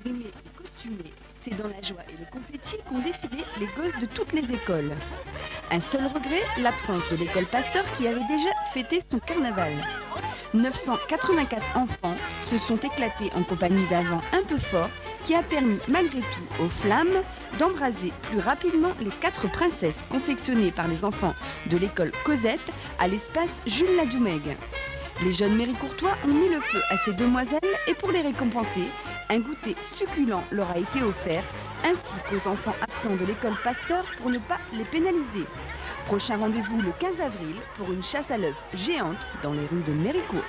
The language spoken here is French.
grimés et costumés, c'est dans la joie et le confetti qu'ont défilé les gosses de toutes les écoles. Un seul regret, l'absence de l'école Pasteur qui avait déjà fêté son carnaval. 984 enfants se sont éclatés en compagnie d'un vent un peu fort qui a permis malgré tout aux flammes d'embraser plus rapidement les 4 princesses confectionnées par les enfants de l'école Cosette à l'espace Jules Ladoumègue. Les jeunes méricourtois ont mis le feu à ces demoiselles et pour les récompenser, un goûter succulent leur a été offert, ainsi qu'aux enfants absents de l'école Pasteur pour ne pas les pénaliser. Prochain rendez-vous le 15 avril pour une chasse à l'œuf géante dans les rues de Méricourt.